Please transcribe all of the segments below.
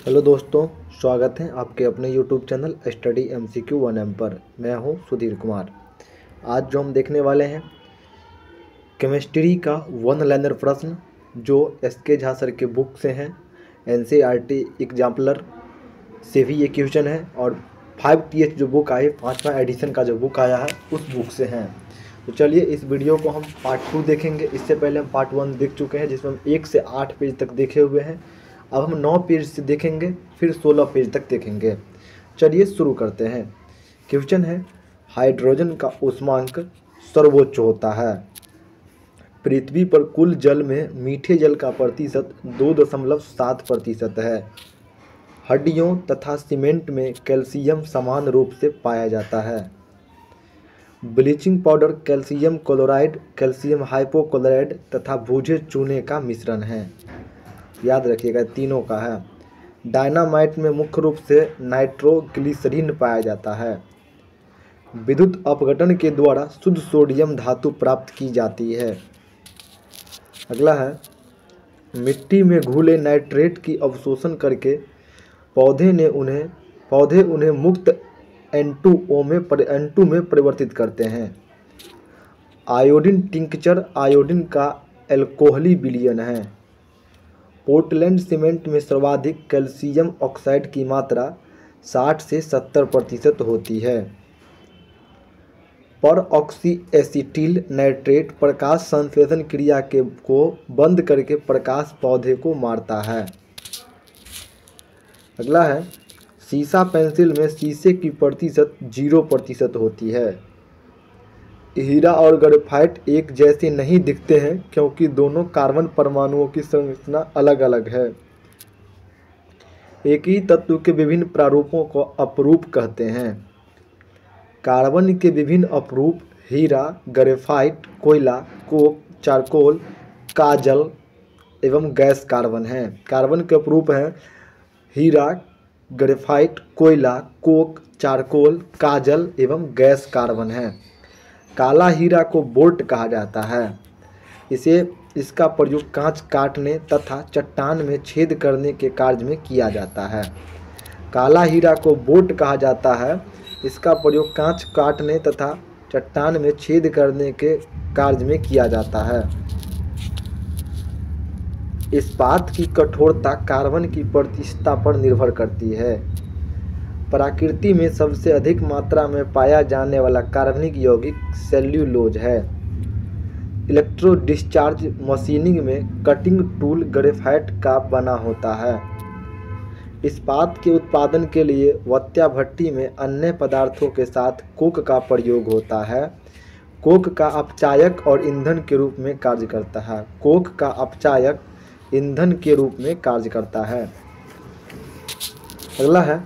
Hello दोस्तों, स्वागत है आपके अपने YouTube channel study MCQ 1M पर। मैं हूं सुधीर कुमार। आज जो हम देखने वाले हैं केमिस्ट्री का वन लाइनर प्रश्न जो SK झा सर के बुक से हैं। NCERT एग्जाम्पलर से भी ये क्वेश्चन है और 5TH जो बुक आई, 5वां एडिशन का जो बुक आया है उस बुक से हैं। तो चलिए इस वीडियो को हम पार्ट 2 देखेंगे। इससे पहले हम पार्ट 1 देख चुके हैं जिसमें हम 1 से 8 पेज तक देखे हुए हैं। अब हम 9 पेज से देखेंगे, फिर 16 पेज तक देखेंगे। चलिए शुरू करते हैं। क्वेश्चन है, हाइड्रोजन का ऊष्मांक सर्वोच्च होता है। पृथ्वी पर कुल जल में मीठे जल का प्रतिशत 2.7% है। हड्डियों तथा सीमेंट में कैल्शियम समान रूप से पाया जाता है। Bleaching powder calcium chloride, calcium hypochloride तथा भूजे चूने का मिश्रण है। याद रखिएगा, तीनों का है। डायनामाइट में मुख्य रूप से नाइट्रोग्लिसरीन पाया जाता है। विद्युत अपघटन के द्वारा शुद्ध सोडियम धातु प्राप्त की जाती है। अगला है, मिट्टी में घुले नाइट्रेट की अवशोषण करके पौधे उन्हें मुक्त N2 में परिवर्तित करते हैं। आयोडीन टिंक्चर आयोडीन का एल्कोहली विलयन है। पोर्टलैंड सीमेंट में सर्वाधिक कैल्शियम ऑक्साइड की मात्रा 60 से 70% होती है। पर ऑक्सी एसिटिल नाइट्रेट प्रकाश संश्लेषण क्रिया को बंद करके प्रकाश पौधे को मारता है। अगला है, सीसा पेंसिल में शीशे की प्रतिशत 0% होती है। हीरा और ग्रेफाइट एक जैसे नहीं दिखते हैं क्योंकि दोनों कार्बन परमाणुओं की संरचना अलग अलग है। एक ही तत्व के विभिन्न प्रारूपों को अपरूप कहते हैं। कार्बन के विभिन्न अपरूप हीरा, ग्रेफाइट, कोयला, कोक, चारकोल, काजल एवं गैस कार्बन हैं। कार्बन के अपरूप हैं हीरा, ग्रेफाइट, कोयला, कोक, चारकोल, काजल एवं गैस कार्बन है। काला हीरा को बोल्ट कहा जाता है। इसका प्रयोग कांच काटने तथा चट्टान में छेद करने के कार्य में किया जाता है। काला हीरा को बोल्ट कहा जाता है। इसका प्रयोग कांच काटने तथा चट्टान में छेद करने के कार्य में किया जाता है। इस्पात की कठोरता कार्बन की प्रतिशतता पर निर्भर करती है। प्रकृति में सबसे अधिक मात्रा में पाया जाने वाला कार्बनिक यौगिक सेल्यूलोज है। इलेक्ट्रो डिस्चार्ज मशीनिंग में कटिंग टूल ग्रेफाइट का बना होता है। इस्पात के उत्पादन के लिए वत्या भट्टी में अन्य पदार्थों के साथ कोक का प्रयोग होता है। कोक का अपचायक और ईंधन के रूप में कार्य करता है। कोक का अपचायक ईंधन के रूप में कार्य करता है। अगला है,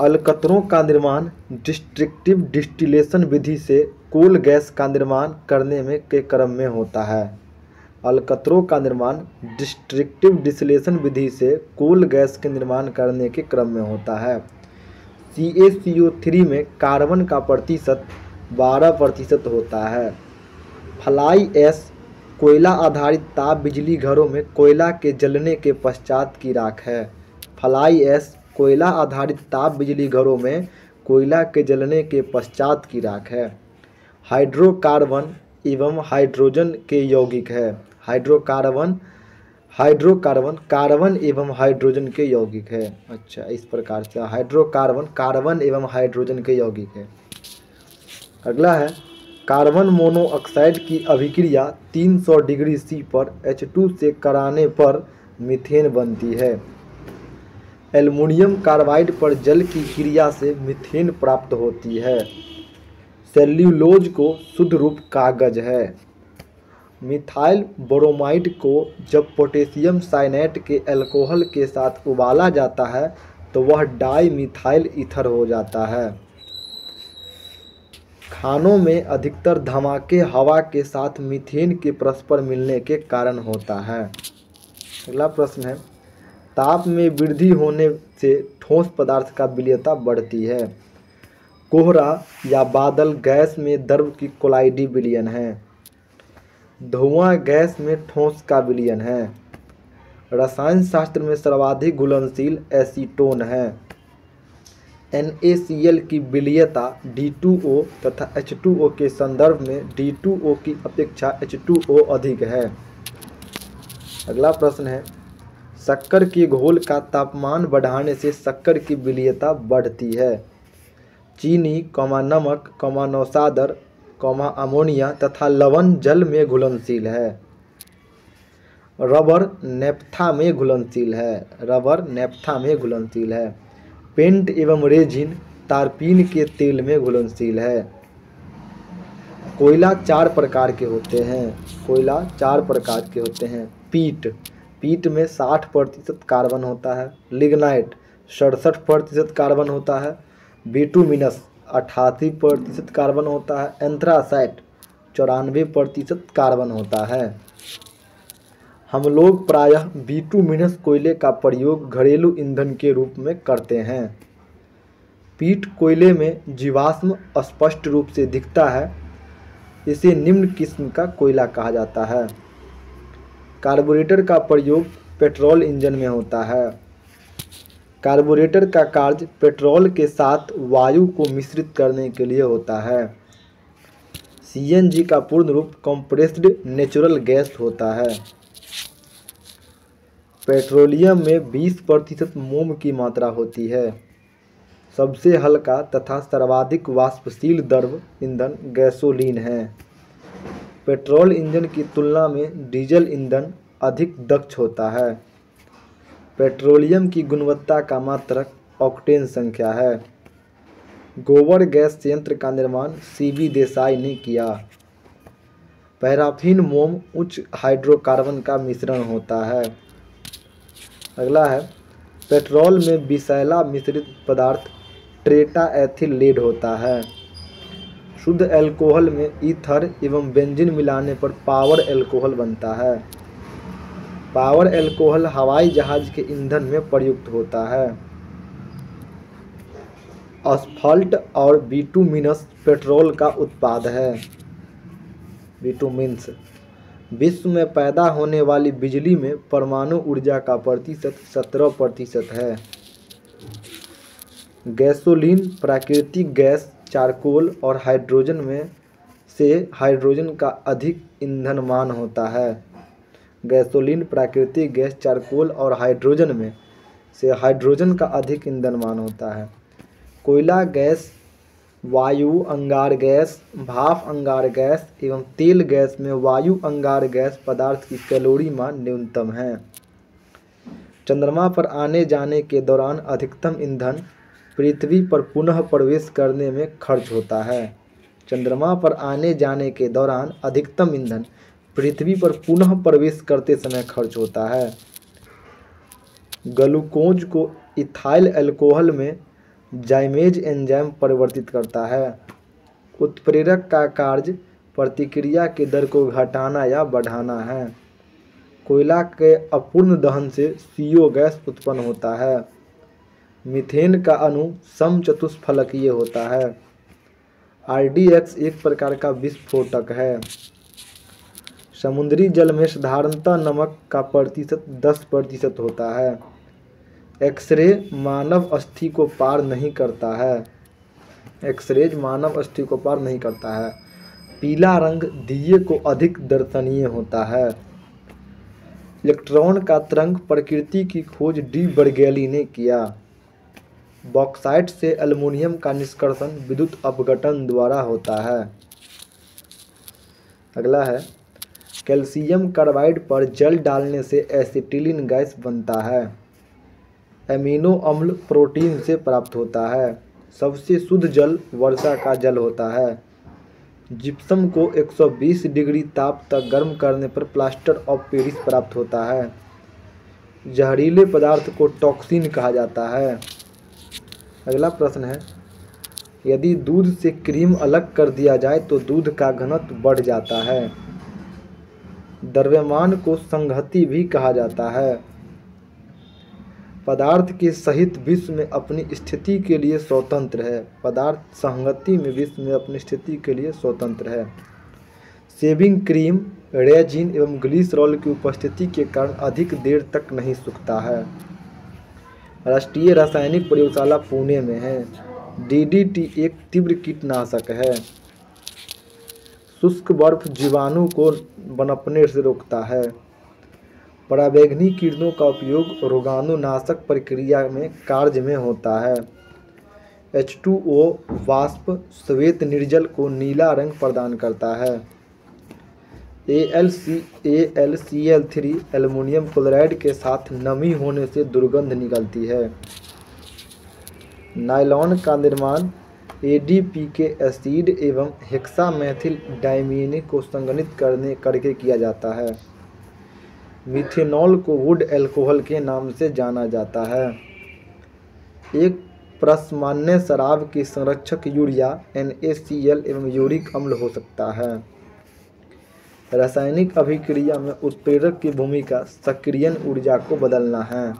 अलकतरों का निर्माण डिस्ट्रक्टिव डिस्टिलेशन विधि से कोल गैस का निर्माण करने के क्रम में होता है। अलकतरों का निर्माण डिस्ट्रक्टिव डिस्टिलेशन विधि से कोल गैस के निर्माण करने के क्रम में होता है। CaCO3 में कार्बन का प्रतिशत 12% होता है। फ्लाई ऐश कोयला आधारित ताप बिजली घरों में कोयला के जलने के पश्चात की राख है। फ्लाई ऐश कोयला आधारित ताप बिजली घरों में कोयला के जलने के पश्चात की राख है। हाइड्रोकार्बन एवं हाइड्रोजन के यौगिक है। हाइड्रोकार्बन कार्बन एवं हाइड्रोजन के यौगिक है। अच्छा, इस प्रकार से हाइड्रोकार्बन कार्बन एवं हाइड्रोजन के यौगिक है। अगला है, कार्बन मोनोऑक्साइड की अभिक्रिया 300 डिग्री C पर H2 से कराने पर मीथेन बनती है। एल्युमिनियम कार्बाइड पर जल की क्रिया से मीथेन प्राप्त होती है। सेल्यूलोज को शुद्ध रूप कागज है। मिथाइल ब्रोमाइड को जब पोटेशियम साइनेट के अल्कोहल के साथ उबाला जाता है तो वह डाई मिथाइल ईथर हो जाता है। खानों में अधिकतर धमाके हवा के साथ मीथेन के परस्पर मिलने के कारण होता है। अगला प्रश्न है, ताप में वृद्धि होने से ठोस पदार्थ का विलयनता बढ़ती है। कोहरा या बादल गैस में द्रव की कोलाइडी विलयन है। धुआं गैस में ठोस का विलयन है। रसायन शास्त्र में सर्वाधिक घुलनशील एसीटोन है। NaCl की विलीयता D2O तथा H2O के संदर्भ में D2O की अपेक्षा H2O अधिक है। अगला प्रश्न है, शक्कर के घोल का तापमान बढ़ाने से शक्कर की विलीयता बढ़ती है। चीनी, नमक, नौशादर, अमोनिया तथा लवण जल में घुलनशील है। रबर नेफ्था में घुलनशील है। रबर नेफ्था में घुलनशील है। पेंट एवं रेजिन तारपीन के तेल में घुलनशील है। कोयला 4 प्रकार के होते हैं। कोयला 4 प्रकार के होते हैं। पीट में 60% कार्बन होता है। लिग्नाइट 67% कार्बन होता है। बिटुमिनस 88% कार्बन होता है। एंथ्रासाइट 94% कार्बन होता है। हम लोग प्रायः बिटुमिनस कोयले का प्रयोग घरेलू ईंधन के रूप में करते हैं। पीट कोयले में जीवाश्म स्पष्ट रूप से दिखता है। इसे निम्न किस्म का कोयला कहा जाता है। कार्बोरेटर का प्रयोग पेट्रोल इंजन में होता है। कार्बोरेटर का कार्य पेट्रोल के साथ वायु को मिश्रित करने के लिए होता है। CNG का पूर्ण रूप कंप्रेस्ड नेचुरल गैस होता है। पेट्रोलियम में 20% मोम की मात्रा होती है। सबसे हल्का तथा सर्वाधिक वाष्पशील द्रव ईंधन गैसोलीन है। पेट्रोल इंजन की तुलना में डीजल ईंधन अधिक दक्ष होता है। पेट्रोलियम की गुणवत्ता का मात्रक ऑक्टेन संख्या है। गोबर गैस संयंत्र का निर्माण CB देसाई ने किया। पैराफिन मोम उच्च हाइड्रोकार्बन का मिश्रण होता है। अगला है, पेट्रोल में विषैला मिश्रित पदार्थ ट्रेटाएथिल लीड होता है। शुद्ध एल्कोहल में ईथर एवं बेंजीन मिलाने पर पावर एल्कोहल बनता है। पावर एल्कोहल हवाई जहाज के ईंधन में प्रयुक्त होता है। असफल्ट और बिटुमिनस पेट्रोल का उत्पाद है। बिटुमिन्स विश्व में पैदा होने वाली बिजली में परमाणु ऊर्जा का प्रतिशत 17% है। गैसोलीन प्राकृतिक गैस चारकोल और हाइड्रोजन में से हाइड्रोजन का अधिक ईंधनमान होता है। गैसोलीन प्राकृतिक गैस चारकोल और हाइड्रोजन में से हाइड्रोजन का अधिक ईंधनमान होता है। कोयला गैस, वायु अंगार गैस, भाप अंगार गैस एवं तेल गैस में वायु अंगार गैस पदार्थ की कैलोरी मान न्यूनतम है। चंद्रमा पर आने जाने के दौरान अधिकतम ईंधन पृथ्वी पर पुनः प्रवेश करने में खर्च होता है। चंद्रमा पर आने जाने के दौरान अधिकतम ईंधन पृथ्वी पर पुनः प्रवेश करते समय खर्च होता है। ग्लूकोज को इथाइल अल्कोहल में जाइमेज एंजाइम परिवर्तित करता है। उत्प्रेरक का कार्य प्रतिक्रिया की दर को घटाना या बढ़ाना है। कोयला के अपूर्ण दहन से CO गैस उत्पन्न होता है। मीथेन का अणु समचतुष्फलकीय होता है। RDX एक प्रकार का विस्फोटक है। समुद्री जल में साधारणतः नमक का प्रतिशत 10% होता है। एक्सरे मानव अस्थि को पार नहीं करता है। एक्सरे मानव अस्थि को पार नहीं करता है। पीला रंग दिए को अधिक दर्शनीय होता है। इलेक्ट्रॉन का तरंग प्रकृति की खोज डी बर्गेली ने किया। बॉक्साइट से एल्युमिनियम का निष्कर्षण विद्युत अपघटन द्वारा होता है। अगला है, कैल्शियम कार्बाइड पर जल डालने से एसिटिलीन गैस बनता है। एमिनो अम्ल प्रोटीन से प्राप्त होता है। सबसे शुद्ध जल वर्षा का जल होता है। जिप्सम को 120 डिग्री ताप तक गर्म करने पर प्लास्टर ऑफ पेरिस प्राप्त होता है। जहरीले पदार्थ को टॉक्सिन कहा जाता है। अगला प्रश्न है, यदि दूध से क्रीम अलग कर दिया जाए तो दूध का घनत्व बढ़ जाता है। द्रव्यमान को संहति भी कहा जाता है। पदार्थ के सहित विश्व में अपनी स्थिति के लिए स्वतंत्र है। पदार्थ संहति में विश्व में अपनी स्थिति के लिए स्वतंत्र है। शेविंग क्रीम रेजिन एवं ग्लिसरॉल की उपस्थिति के कारण अधिक देर तक नहीं सूखता है। राष्ट्रीय रासायनिक प्रयोगशाला पुणे में है। DDT एक तीव्र कीटनाशक है। शुष्क बर्फ जीवाणु को पनपने से रोकता है। पराबैंगनी किरणों का उपयोग रोगाणुनाशक प्रक्रिया में कार्य में होता है। H2O वाष्प श्वेत निर्जल को नीला रंग प्रदान करता है। AlCl3 एल्युमिनियम क्लोराइड के साथ नमी होने से दुर्गंध निकलती है। नायलॉन का निर्माण ADP एसिड एवं हेक्सामेथिल डायमीन को संघनित करके किया जाता है। मिथेनॉल को वुड एल्कोहल के नाम से जाना जाता है। एक प्रसामान्य शराब के संरक्षक यूरिया NaCl एवं यूरिक अम्ल हो सकता है। रासायनिक अभिक्रिया में उत्प्रेरक की भूमिका सक्रियण ऊर्जा को बदलना है।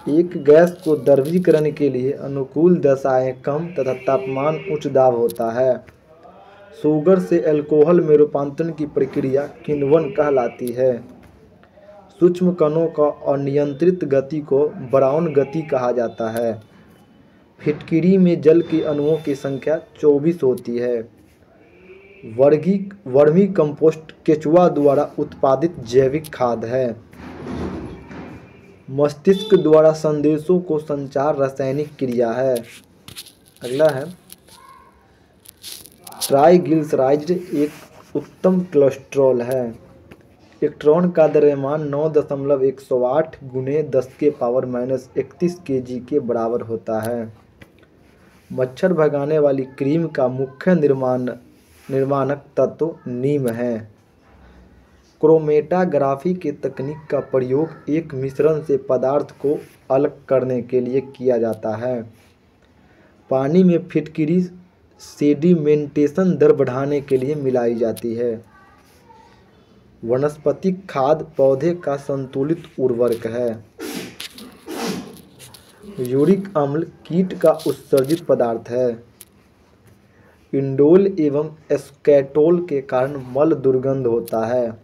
एक गैस को द्रवीकरण के लिए अनुकूल दशाएं कम तथा तापमान उच्च दाब होता है। शुगर से अल्कोहल में रूपांतरण की प्रक्रिया किण्वन कहलाती है। सूक्ष्म कणों का अनियंत्रित गति को ब्राउन गति कहा जाता है। फिटकिरी में जल के अणुओं की संख्या 24 होती है। वर्मी कंपोस्ट केचुआ द्वारा उत्पादित जैविक खाद है। मस्तिष्क द्वारा संदेशों को संचार रासायनिक क्रिया है। अगला है ट्राइग्लिसराइड एक उत्तम कोलेस्ट्रॉल है। इलेक्ट्रॉन का द्रव्यमान 9.108 × 10⁻³ kg के बराबर होता है। मच्छर भगाने वाली क्रीम का मुख्य निर्माणक तत्व नीम है। क्रोमेटाग्राफी के तकनीक का प्रयोग एक मिश्रण से पदार्थ को अलग करने के लिए किया जाता है। पानी में फिटकिरी सेडिमेंटेशन दर बढ़ाने के लिए मिलाई जाती है। वनस्पतिक खाद पौधे का संतुलित उर्वरक है। यूरिक अम्ल कीट का उत्सर्जित पदार्थ है। इंडोल एवं एस्केटोल के कारण मल दुर्गंध होता है।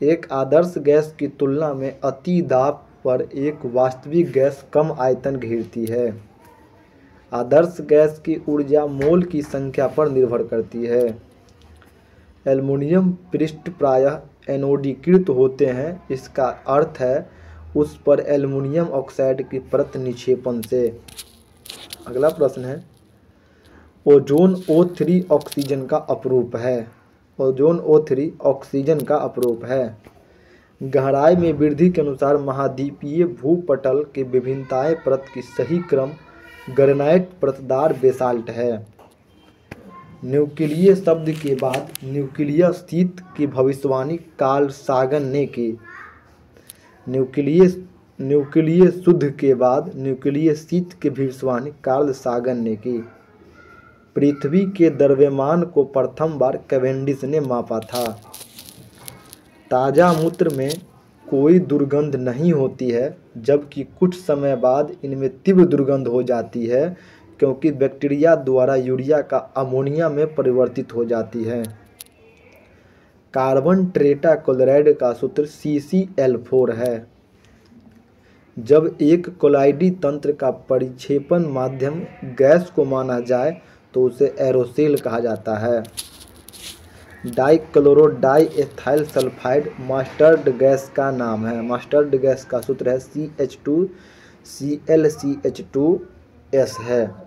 एक आदर्श गैस की तुलना में अति दाब पर एक वास्तविक गैस कम आयतन घेरती है। आदर्श गैस की ऊर्जा मोल की संख्या पर निर्भर करती है। एल्युमिनियम पृष्ठ प्रायः एनोडीकृत होते हैं। इसका अर्थ है उस पर एल्युमिनियम ऑक्साइड की परत निक्षेपण से। अगला प्रश्न है ओजोन O3 ऑक्सीजन का अपरूप है। ओजोन O3 ऑक्सीजन का अपरूप है। गहराई में वृद्धि के अनुसार महाद्वीपीय भूपटल के विभिन्नताएं परत की सही क्रम ग्रेनाइट परतदार बेसाल्ट है। न्यूक्लिय शब्द के बाद न्यूक्लियस शीत की भविष्यवाणी कार्ल सागन ने की। न्यूक्लिय शुद्ध के बाद न्यूक्लिय शीत की भविष्यवाणी कार्ल सागन ने की। पृथ्वी के द्रव्यमान को प्रथम बार कैवेंडिश ने मापा था। ताज़ा मूत्र में कोई दुर्गंध नहीं होती है, जबकि कुछ समय बाद इनमें तीव्र दुर्गंध हो जाती है क्योंकि बैक्टीरिया द्वारा यूरिया का अमोनिया में परिवर्तित हो जाती है। कार्बन टेट्राक्लोराइड का सूत्र CCl4 है। जब एक कोलाइडी तंत्र का परिक्षेपण माध्यम गैस को माना जाए तो उसे एरोसोल कहा जाता है। डाइक्लोरोडाइएथाइल सल्फाइड मस्टर्ड गैस का नाम है। मस्टर्ड गैस का सूत्र है CH2Cl है।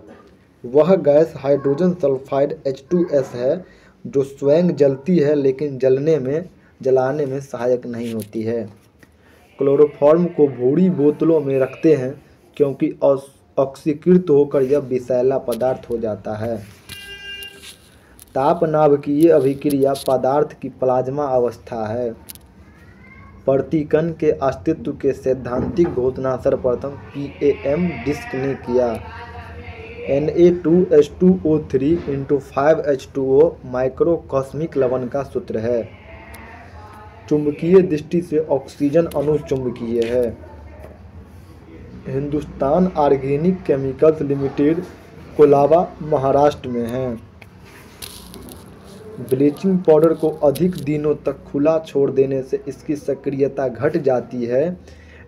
वह गैस हाइड्रोजन सल्फाइड H2S है जो स्वयं जलती है लेकिन जलाने में सहायक नहीं होती है। क्लोरोफॉर्म को भूरी बोतलों में रखते हैं क्योंकि ऑक्सीकृत होकर यह विषैला पदार्थ हो जाता है। तापनाभिकीय अभिक्रिया पदार्थ की प्लाज्मा अवस्था है। प्रतिकण के अस्तित्व के सैद्धांतिक घोषणा सर्वप्रथम PAM डिस्क ने किया। Na2H2O3 × 5H2O माइक्रोकॉस्मिक लवण का सूत्र है। चुंबकीय दृष्टि से ऑक्सीजन अनुचुंबकीय है। Hindustan organic chemicals limited Colaba Maharashtra में है। ब्लीचिंग पाउडर को अधिक दिनों तक खुला छोड़ देने से इसकी सक्रियता घट जाती है।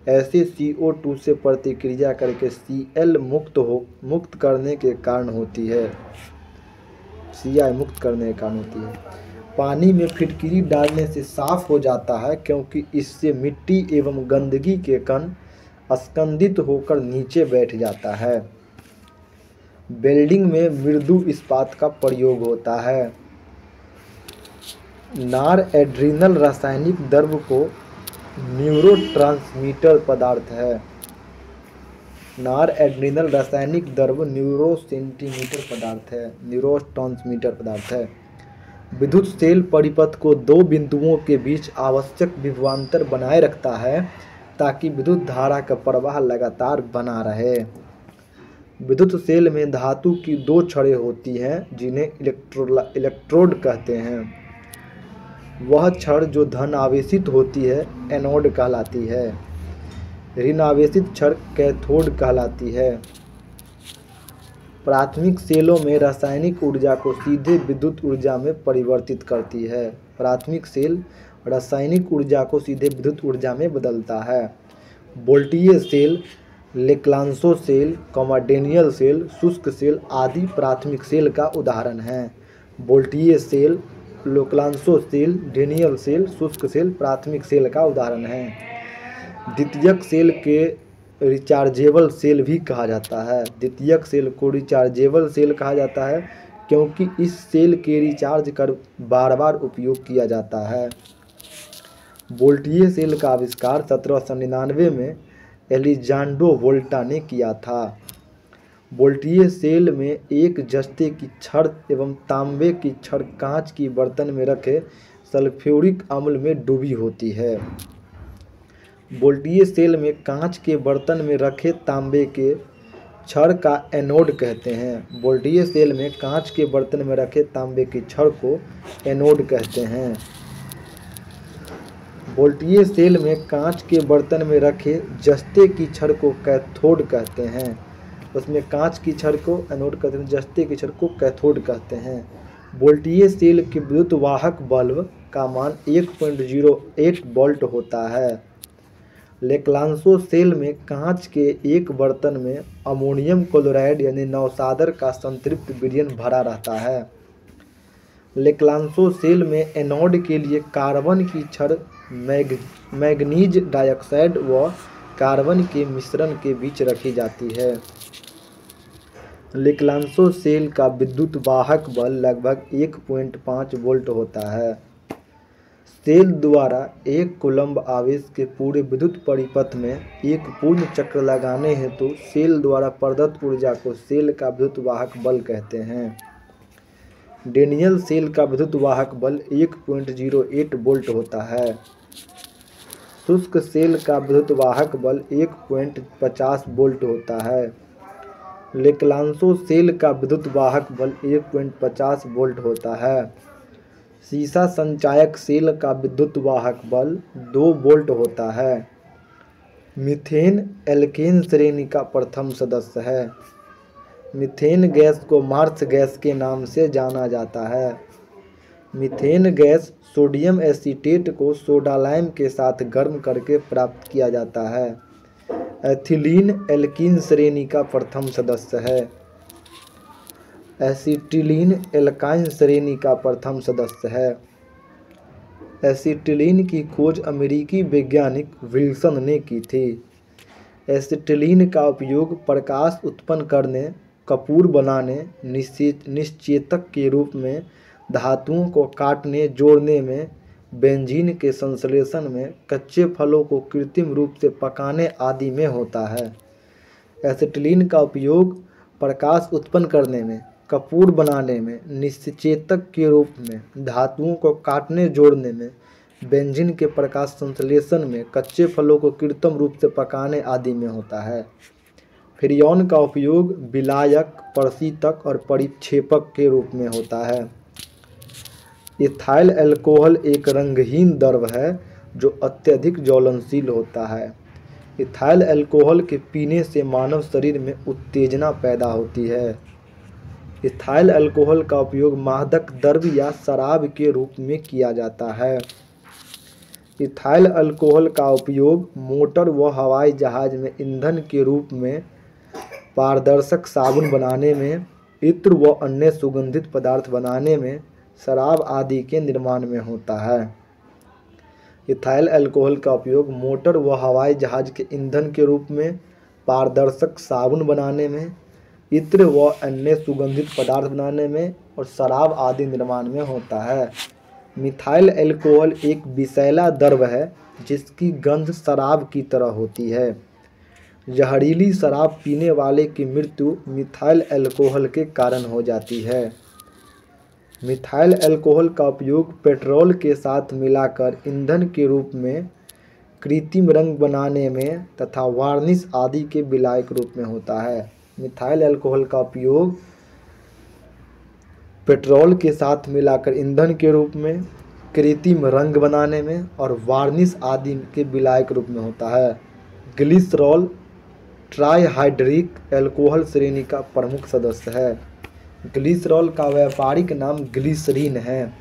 ऐसे CO2 से प्रतिक्रिया करके Cl मुक्त करने के कारण होती है। Ci मुक्त करने के कारण होती है। पानी में फिटकिरी डालने से साफ हो जाता है, क्योंकि इससे मिट्टी एवं गंदगी के कण स्कंदित होकर नीचे बैठ जाता है। वेल्डिंग में मृदु इस्पात का प्रयोग होता है। नॉरएड्रेनल रासायनिक द्रव्य को न्यूरोट्रांसमीटर पदार्थ है। नॉरएड्रेनल रासायनिक द्रव्य न्यूरोट्रांसमीटर पदार्थ है। विद्युत सेल परिपथ को दो बिंदुओं के बीच आवश्यक विभवांतर बनाए रखता है, ताकि विद्युत धारा का प्रवाह लगातार बना रहे। विद्युत सेल में धातु की दो छड़ें होती हैं, जिन्हें इलेक्ट्रोड कहते हैं। वह छड़ जो धन आवेशित होती है एनोड कहलाती है। ऋण आवेशित छड़ कैथोड कहलाती है। प्राथमिक सेलों में रासायनिक ऊर्जा को सीधे विद्युत ऊर्जा में परिवर्तित करती है। प्राथमिक सेल रासायनिक ऊर्जा को सीधे विद्युत ऊर्जा में बदलता है। वोल्टीय सेल, लेक्लांसो सेल, डेनियल सेल, शुष्क सेल आदि प्राथमिक सेल का उदाहरण हैं। वोल्टीय सेल, लेक्लांसो सेल, डेनियल सेल, शुष्क सेल प्राथमिक सेल का उदाहरण हैं। द्वितीयक सेल के रिचार्जेबल सेल भी कहा जाता है। द्वितीयक सेल को रिचार्जेबल सेल कहा जाता है, क्योंकि इस सेल के रिचार्ज कर बार बार उपयोग किया जाता है। वोल्टीय सेल का आविष्कार 1799 में एलिजांड्रो वोल्टा ने किया था। वोल्टीय सेल में एक जस्ते की छड़ एवं तांबे की छड़ कांच की बर्तन में रखे सल्फ्यूरिक अम्ल में डूबी होती है। वोल्टीय सेल में कांच के बर्तन में रखे तांबे के छड़ का एनोड कहते हैं। वोल्टीय सेल में कांच के बर्तन में रखे तांबे की छड़ को एनोड कहते हैं। वोल्टीय सेल में कांच के बर्तन में रखे जस्ते की छड़ को कैथोड कहते हैं। उसमें कांच की छड़ को एनोड कहते हैं, जस्ते की छड़ को कैथोड कहते हैं। वोल्टीय सेल के विद्युत वाहक बल्ब का मान 1.08 वोल्ट होता है। लेक्लांसो सेल में कांच के एक बर्तन में अमोनियम क्लोराइड यानी नौसादर का संतृप्त विलयन भरा रहता है। लेक्लांसो सेल में एनोड के लिए कार्बन की छड़ मैग्नीज डाइऑक्साइड व कार्बन के मिश्रण के बीच रखी जाती है। लेक्लांसो सेल का विद्युत वाहक बल लगभग 1.5 वोल्ट होता है। सेल द्वारा 1 कूलम्ब आवेश के पूरे विद्युत परिपथ में एक पूर्ण चक्र लगाने हेतु सेल द्वारा प्रदत्त ऊर्जा को सेल का विद्युत वाहक बल कहते हैं। डेनियल सेल का विद्युत वाहक बल 1.08 वोल्ट होता है। शुष्क सेल का विद्युत वाहक बल 1.50 वोल्ट होता है। लेक्लांसो सेल का विद्युत वाहक बल 1.50 वोल्ट होता है। सीसा संचायक सेल का विद्युत वाहक बल 2 वोल्ट होता है। मीथेन एल्केन श्रेणी का प्रथम सदस्य है। मीथेन गैस को मार्स गैस के नाम से जाना जाता है। मीथेन गैस सोडियम एसीटेट को सोडा लाइम के साथ गर्म करके प्राप्त किया जाता है। एथिलीन एल्कीन श्रेणी का प्रथम सदस्य है। एसिटिलीन एल्काइन श्रेणी का प्रथम सदस्य है। एसिटिलीन की खोज अमेरिकी वैज्ञानिक विल्सन ने की थी। एसिटिलीन का उपयोग प्रकाश उत्पन्न करने, कपूर बनाने, निश्चेतक के रूप में, धातुओं को काटने जोड़ने में, बेंजीन के संश्लेषण में, कच्चे फलों को कृत्रिम रूप से पकाने आदि में होता है। एसिटिलीन का उपयोग प्रकाश उत्पन्न करने में, कपूर बनाने में, निश्चेतक के रूप में, धातुओं को काटने जोड़ने में, बेंजीन के प्रकाश संश्लेषण में, कच्चे फलों को कृत्रिम रूप से पकाने आदि में होता है। फ्रियोन का उपयोग विलायक, प्रशीतक और परिक्षेपक के रूप में होता है। इथाइल अल्कोहल एक रंगहीन द्रव है जो अत्यधिक ज्वलनशील होता है। इथाइल अल्कोहल के पीने से मानव शरीर में उत्तेजना पैदा होती है। इथाइल अल्कोहल का उपयोग मादक द्रव्य या शराब के रूप में किया जाता है। इथाइल अल्कोहल का उपयोग मोटर व हवाई जहाज में ईंधन के रूप में, पारदर्शक साबुन बनाने में, इत्र व अन्य सुगंधित पदार्थ बनाने में, शराब आदि के निर्माण में होता है। इथाइल अल्कोहल का उपयोग मोटर व हवाई जहाज के ईंधन के रूप में, पारदर्शक साबुन बनाने में, इत्र व अन्य सुगंधित पदार्थ बनाने में और शराब आदि निर्माण में होता है। मिथाइल अल्कोहल एक विषैला द्रव्य है जिसकी गंध शराब की तरह होती है। जहरीली शराब पीने वाले की मृत्यु मिथाइल अल्कोहल के कारण हो जाती है। मिथाइल अल्कोहल का उपयोग पेट्रोल के साथ मिलाकर ईंधन के रूप में, कृत्रिम रंग बनाने में तथा वार्निश आदि के विलायक रूप में होता है। मिथाइल अल्कोहल का उपयोग पेट्रोल के साथ मिलाकर ईंधन के रूप में, कृत्रिम रंग बनाने में और वार्निश आदि के विलायक रूप में होता है। ग्लिसरॉल ट्राइहाइड्रिक अल्कोहल श्रेणी का प्रमुख सदस्य है। ग्लिसरॉल का व्यापारिक नाम ग्लिसरीन है।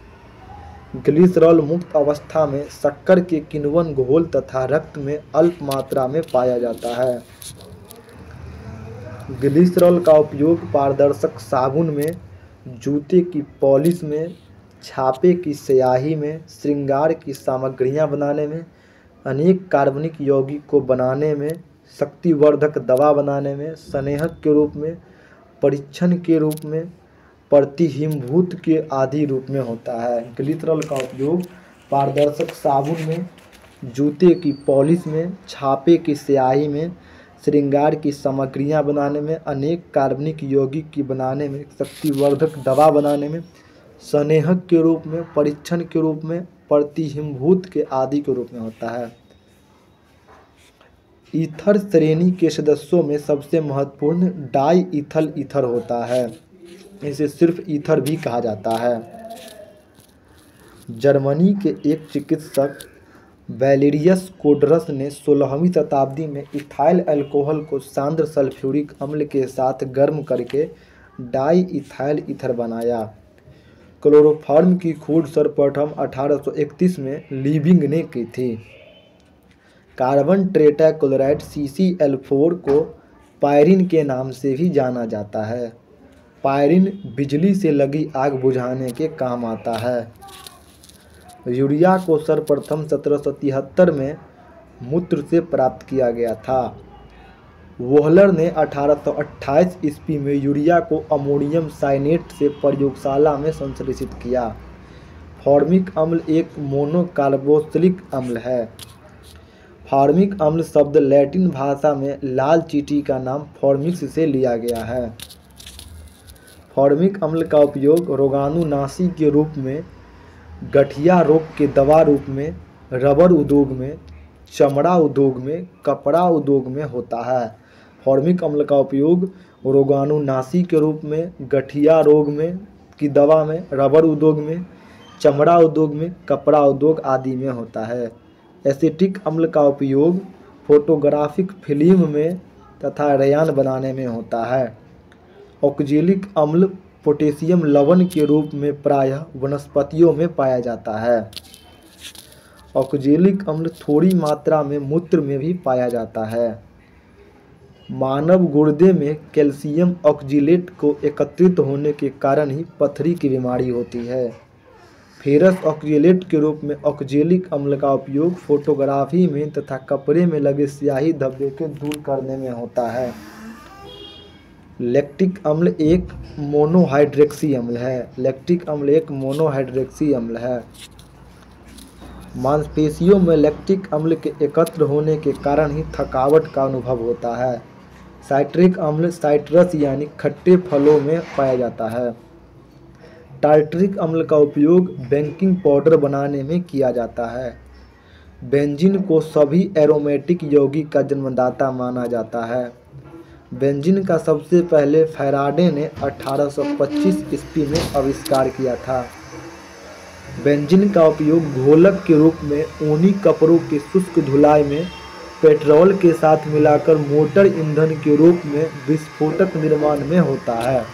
ग्लिसरॉल मुक्त अवस्था में शक्कर के किण्वन घोल तथा रक्त में अल्प मात्रा में पाया जाता है। ग्लिसरॉल का उपयोग पारदर्शक साबुन में, जूते की पॉलिश में, छापे की स्याही में, श्रृंगार की सामग्रियां बनाने में, अनेक कार्बनिक यौगिक को बनाने में, शक्तिवर्धक दवा बनाने में, स्नेहक के रूप में, परीक्षण के रूप में, प्रतिहिमभूत के आदि रूप में होता है। ग्लिसरॉल का उपयोग पारदर्शक साबुन में, जूते की पॉलिश में, छापे की स्याही में, श्रृंगार की सामग्रियां बनाने में, अनेक कार्बनिक यौगिक की बनाने में, शक्तिवर्धक दवा बनाने में, स्नेहक के रूप में, परीक्षण के रूप में, प्रतिहिमभूत के आदि के रूप में होता है। ईथर श्रेणी के सदस्यों में सबसे महत्वपूर्ण डाई इथल ईथर होता है। इसे सिर्फ ईथर भी कहा जाता है। जर्मनी के एक चिकित्सक वैलेरियस कोडरस ने 16वीं शताब्दी में इथाइल अल्कोहल को सांद्र सल्फ्यूरिक अम्ल के साथ गर्म करके डाई इथाइल ईथर बनाया। क्लोरोफॉर्म की खोज सर्वप्रथम 1831 में लीबिंग ने की थी। कार्बन टेट्राक्लोराइड CCl4 को पायरिन के नाम से भी जाना जाता है। पायरिन बिजली से लगी आग बुझाने के काम आता है। यूरिया को सर्वप्रथम 1773 में मूत्र से प्राप्त किया गया था। वोहलर ने 1828 ईस्वी में यूरिया को अमोनियम साइनेट से प्रयोगशाला में संश्लेषित किया। फॉर्मिक अम्ल एक मोनोकार्बोक्सिलिक अम्ल है। फॉर्मिक अम्ल शब्द लैटिन भाषा में लाल चींटी का नाम फॉर्मिक्स से लिया गया है। फॉर्मिक अम्ल का उपयोग रोगाणुनाशी के रूप में, गठिया रोग के दवा रूप में, रबर उद्योग में, चमड़ा उद्योग में, कपड़ा उद्योग में होता है। फॉर्मिक अम्ल का उपयोग रोगाणुनाशी के रूप में, गठिया रोग में की दवा में, रबर उद्योग में, चमड़ा उद्योग में, कपड़ा उद्योग आदि में होता है। एसिटिक अम्ल का उपयोग फोटोग्राफिक फिल्म में तथा रेयान बनाने में होता है। ऑक्जेलिक अम्ल पोटेशियम लवण के रूप में प्रायः वनस्पतियों में पाया जाता है। ऑक्जेलिक अम्ल थोड़ी मात्रा में मूत्र में भी पाया जाता है। मानव गुर्दे में कैल्शियम ऑक्जिलेट को एकत्रित होने के कारण ही पथरी की बीमारी होती है। फेरस ऑक्जिलेट के रूप में ऑक्जेलिक अम्ल का उपयोग फोटोग्राफी में तथा कपड़े में लगे स्याही धब्बे को दूर करने में होता है। लैक्टिक अम्ल एक मोनोहाइड्रोक्सी अम्ल है। लैक्टिक अम्ल एक मोनोहाइड्रोक्सी अम्ल है। मांसपेशियों में लैक्टिक अम्ल के एकत्र होने के कारण ही थकावट का अनुभव होता है। साइट्रिक अम्ल साइट्रस यानी खट्टे फलों में पाया जाता है। टार्टरिक अम्ल का उपयोग बेकिंग पाउडर बनाने में किया जाता है। बेंजीन को सभी एरोमेटिक यौगिक का जन्मदाता माना जाता है। बेंजीन का सबसे पहले फैराडे ने 1825 ईस्वी में आविष्कार किया था। बेंजीन का उपयोग घोलक के रूप में ऊनी कपड़ों की शुष्क धुलाई में, पेट्रोल के साथ मिलाकर मोटर ईंधन के रूप में विस्फोटक निर्माण में होता है।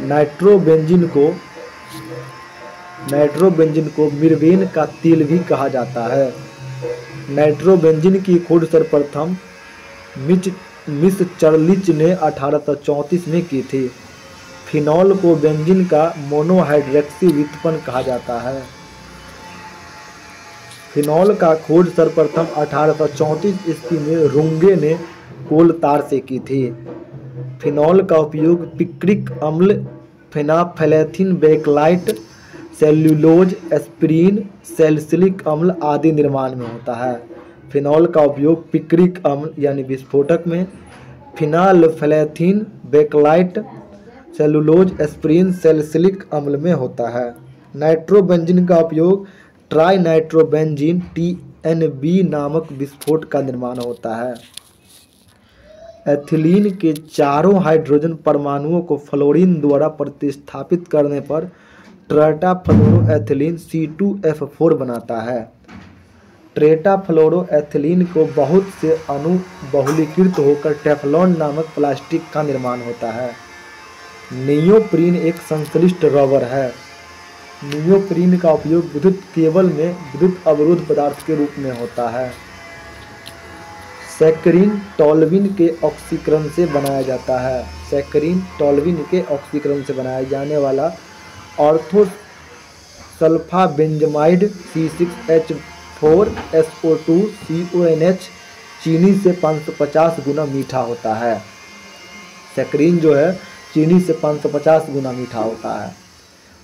नाइट्रोबेंजीन को मिर्वेन का तेल भी कहा जाता है। नाइट्रोबेंजीन की खोज सर्वप्रथम मिस चर्लिच ने 1834 में की थी। फिनॉल को बेंजीन का मोनोहाइड्रॉक्सी व्युत्पन्न कहा जाता है। फिनॉल का खोज सर्वप्रथम 1834 ईस्वी में रुंगे ने कोलतार से की थी। फिनॉल का उपयोग पिक्रिक अम्ल, फेनाफथलीन, बेकलाइट, सेल्यूलोज, एस्पिरिन, सैलिसिलिक अम्ल आदि निर्माण में होता है। फिनॉल का उपयोग पिक्रिक अम्ल यानी विस्फोटक में, फिनाल्फथलीन, बेकलाइट, सेल्यूलोज, एस्पिरिन, सैलिसिलिक अम्ल में होता है। नाइट्रोबेंजीन का उपयोग ट्राई नाइट्रोबेंजीन TNB नामक विस्फोट का निर्माण होता है। एथिलीन के चारों हाइड्रोजन परमाणुओं को फ्लोरीन द्वारा प्रतिस्थापित करने पर टेट्राफ्लोरोएथिलीन C2F4 बनता है। टेट्राफ्लोरोएथिलीन को बहुत से अणु बहुलीकृत होकर टेफ्लॉन नामक प्लास्टिक का निर्माण होता है। नियोप्रीन एक संश्लिष्ट रबर है। नियोप्रीन का उपयोग विद्युत केबल में विद्युत अवरोध पदार्थ के रूप में होता है। सैकरीन टॉल्यूइन के ऑक्सीकरण से बनाया जाता है। सैकरीन टॉल्यूइन के ऑक्सीकरण से बनाया जाने वाला ऑर्थोसल्फाबेंजामाइड C6H4SO2 CONH चीनी से 550 गुना मीठा होता है। सैकरीन जो है चीनी से 550 गुना मीठा होता है।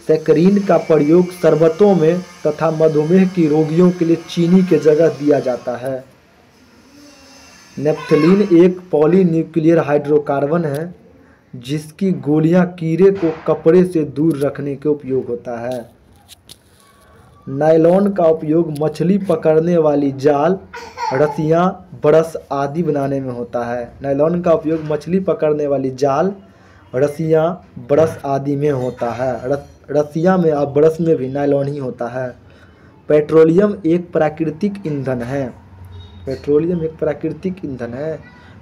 सैकरीन का प्रयोग शरबतों में तथा मधुमेह की रोगियों के लिए चीनी के जगह दिया जाता है। नेप्थलीन एक पॉलीन्यूक्लियर हाइड्रोकार्बन है जिसकी गोलियां कीड़े को कपड़े से दूर रखने के उपयोग होता है। नायलॉन का उपयोग मछली पकड़ने वाली जाल, रस्सियां, ब्रश आदि बनाने में होता है। नायलॉन का उपयोग मछली पकड़ने वाली जाल, रस्सियां, ब्रश आदि में होता है। रस्सियां में और ब्रश में भी नायलॉन ही होता है। पेट्रोलियम एक प्राकृतिक ईंधन है। पेट्रोलियम एक प्राकृतिक ईंधन है।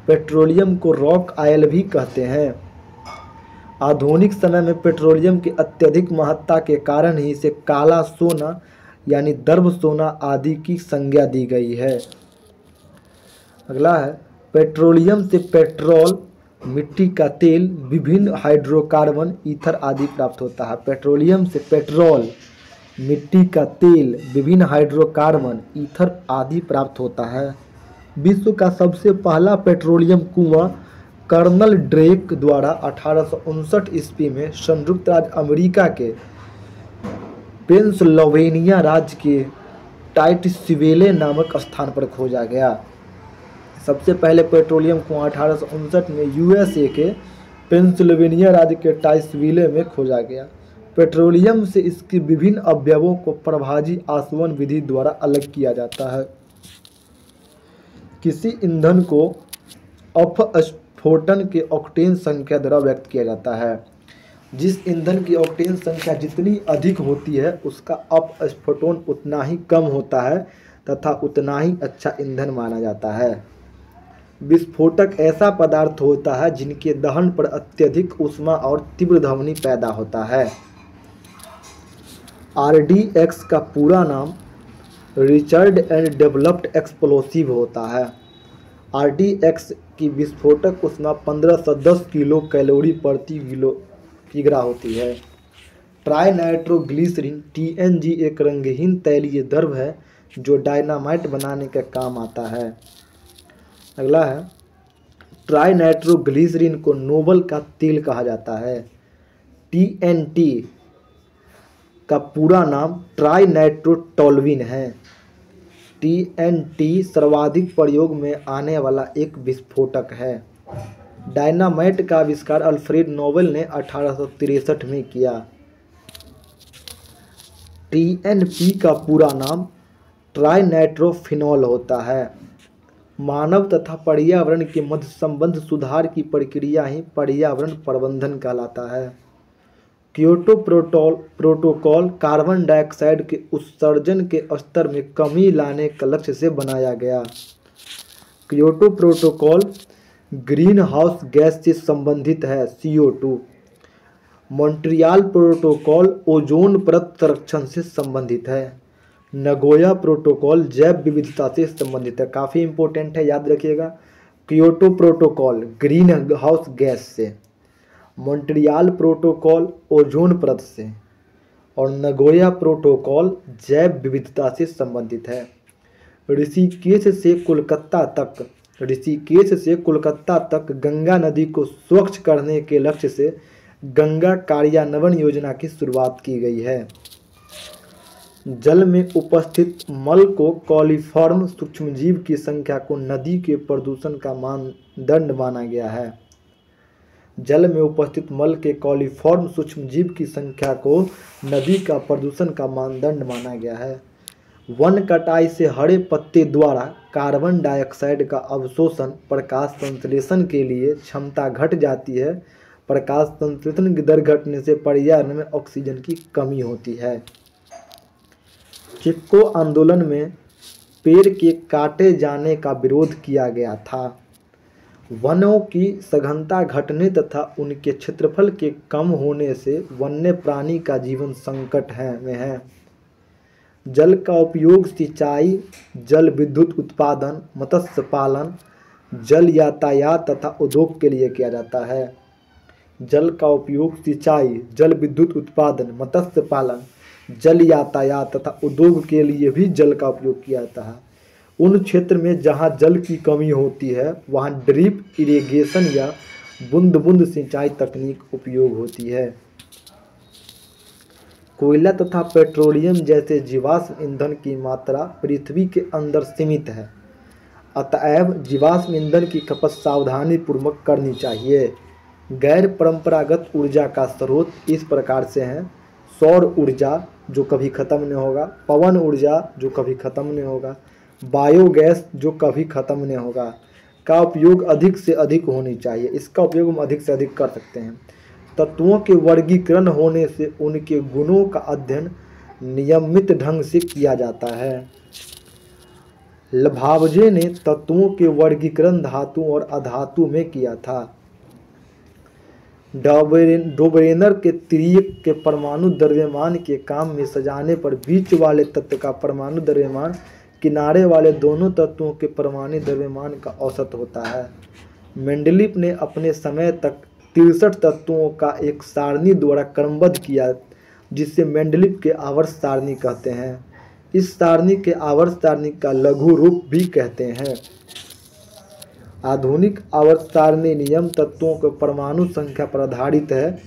पेट्रोलियम को रॉक ऑयल भी कहते हैं। आधुनिक समय में पेट्रोलियम की अत्यधिक महत्ता के कारण ही इसे काला सोना यानी दर्भ सोना आदि की संज्ञा दी गई है। अगला है पेट्रोलियम से पेट्रोल, मिट्टी का तेल, विभिन्न हाइड्रोकार्बन, ईथर आदि प्राप्त होता है। पेट्रोलियम से पेट्रोल, मिट्टी का तेल, विभिन्न हाइड्रोकार्बन, ईथर आदि प्राप्त होता है। विश्व का सबसे पहला पेट्रोलियम कुआं कर्नल ड्रेक द्वारा 1859 ईस्वी में संयुक्त राज्य अमेरिका के पेंसिल्वेनिया राज्य के टाइटस्विले नामक स्थान पर खोजा गया। सबसे पहले पेट्रोलियम कुआं 1859 में USA के पेंसिल्वेनिया राज्य के टाइटस्विले में खोजा गया। पेट्रोलियम से इसके विभिन्न अवयवों को प्रभाजी आसवन विधि द्वारा अलग किया जाता है। किसी ईंधन को अपस्फोटन के ऑक्टेन संख्या द्वारा व्यक्त किया जाता है। जिस ईंधन की ऑक्टेन संख्या जितनी अधिक होती है उसका अपस्फोटन उतना ही कम होता है तथा उतना ही अच्छा ईंधन माना जाता है। विस्फोटक ऐसा पदार्थ होता है जिनके दहन पर अत्यधिक ऊष्मा और तीव्र ध्वनि पैदा होता है। RDX का पूरा नाम रिचर्ड एंड डेवलप्ड एक्सप्लोसिव होता है। RDX की विस्फोटक ऊष्मा 1510 किलो कैलोरी प्रति किग्रा होती है। ट्राइनाइट्रोग्लिसरीन TNG एक रंगहीन तैलीय द्रव है जो डायनामाइट बनाने का काम आता है। अगला है ट्राइनाइट्रोग्लिसरीन को नोबल का तेल कहा जाता है। TNT का पूरा नाम ट्राइनाइट्रोटोल्यूइन है। TNT सर्वाधिक प्रयोग में आने वाला एक विस्फोटक है। डायनामाइट का आविष्कार अल्फ्रेड नोबेल ने 1863 में किया। TNP का पूरा नाम ट्राइनाइट्रोफिनॉल होता है। मानव तथा पर्यावरण के मध्य संबंध सुधार की प्रक्रिया ही पर्यावरण प्रबंधन कहलाता है। क्योटो प्रोटोकॉल कार्बन डाइऑक्साइड के उत्सर्जन के स्तर में कमी लाने के लक्ष्य से बनाया गया। Kyoto protocol green house gas से संबंधित है CO2। मॉन्ट्रियल प्रोटोकॉल ओजोन परत संरक्षण से संबंधित है। नगोया प्रोटोकॉल जैव विविधता से संबंधित है। काफ़ी इंपॉर्टेंट है, याद रखिएगा। Kyoto protocol green house gas से, मॉन्ट्रियल प्रोटोकॉल ओजोन परत से, और नगोया प्रोटोकॉल जैव विविधता से संबंधित है। ऋषिकेश से कोलकाता तक गंगा नदी को स्वच्छ करने के लक्ष्य से गंगा कार्यान्वयन योजना की शुरुआत की गई है। जल में उपस्थित मल को कॉलीफॉर्म सूक्ष्मजीव की संख्या को नदी के प्रदूषण का मानदंड माना गया है। जल में उपस्थित मल के कॉलीफॉर्म सूक्ष्मजीव की संख्या को नदी का प्रदूषण का मानदंड माना गया है। वन कटाई से हरे पत्ते द्वारा कार्बन डाइऑक्साइड का अवशोषण प्रकाश संश्लेषण के लिए क्षमता घट जाती है। प्रकाश संश्लेषण की दर घटने से पर्यावरण में ऑक्सीजन की कमी होती है। चिपको आंदोलन में पेड़ के काटे जाने का विरोध किया गया था। वनों की सघनता घटने तथा उनके क्षेत्रफल के कम होने से वन्य प्राणी का जीवन संकट में है। जल का उपयोग सिंचाई, जल विद्युत उत्पादन, मत्स्य पालन, जल यातायात तथा उद्योग के लिए किया जाता है। जल का उपयोग सिंचाई, जल विद्युत उत्पादन, मत्स्य पालन, जल यातायात तथा उद्योग के लिए भी जल का उपयोग किया जाता है। उन क्षेत्र में जहां जल की कमी होती है वहां ड्रिप इरिगेशन या बूंद बूंद सिंचाई तकनीक उपयोग होती है। कोयला तथा पेट्रोलियम जैसे जीवाश्म ईंधन की मात्रा पृथ्वी के अंदर सीमित है, अतएव जीवाश्म ईंधन की खपत सावधानी पूर्वक करनी चाहिए। गैर परंपरागत ऊर्जा का स्रोत इस प्रकार से हैं: सौर ऊर्जा जो कभी ख़त्म नहीं होगा, पवन ऊर्जा जो कभी ख़त्म नहीं होगा, बायोगैस जो कभी ख़त्म नहीं होगा, का उपयोग अधिक से अधिक होनी चाहिए। इसका उपयोग हम अधिक से अधिक कर सकते हैं। तत्वों के वर्गीकरण होने से उनके गुणों का अध्ययन नियमित ढंग से किया जाता है। लभावजे ने तत्वों के वर्गीकरण धातु और अधातु में किया था। डोबरेनर के त्रियक के परमाणु द्रव्यमान के काम में सजाने पर बीच वाले तत्व का परमाणु द्रव्यमान किनारे वाले दोनों तत्वों के परमाणु द्रव्यमान का औसत होता है। मेंडलीफ ने अपने समय तक 63 तत्वों का एक सारणी द्वारा क्रमबद्ध किया, जिसे मेंडलीफ के आवर्त सारणी कहते हैं। इस सारणी के आवर्त सारणी का लघु रूप भी कहते हैं। आधुनिक आवर्त सारणी नियम तत्वों के परमाणु संख्या पर आधारित है।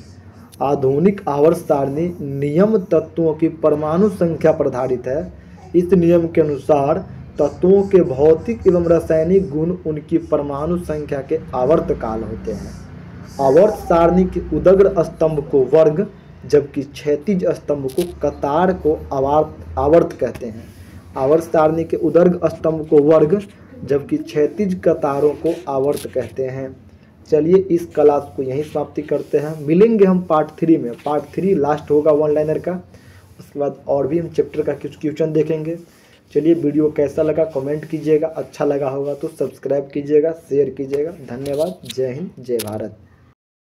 आधुनिक आवर्त सारणी नियम तत्वों की परमाणु संख्या पर आधारित है। इस नियम के अनुसार तत्वों के भौतिक एवं रासायनिक गुण उनकी परमाणु संख्या के आवर्त काल होते हैं। आवर्त सारणी के उदग्र स्तंभ को वर्ग, जबकि क्षैतिज स्तंभ को कतार को आवर्त कहते हैं। आवर्त सारणी के उदग्र स्तंभ को वर्ग, जबकि क्षैतिज कतारों को आवर्त कहते हैं। चलिए इस क्लास को यहीं समाप्ति करते हैं। मिलेंगे हम पार्ट 3 में। पार्ट 3 लास्ट होगा वन लाइनर का। उसके बाद और भी हम चैप्टर का कुछ क्वेश्चन देखेंगे। चलिए वीडियो कैसा लगा कमेंट कीजिएगा, अच्छा लगा होगा तो सब्सक्राइब कीजिएगा, शेयर कीजिएगा। धन्यवाद। जय हिंद, जय भारत।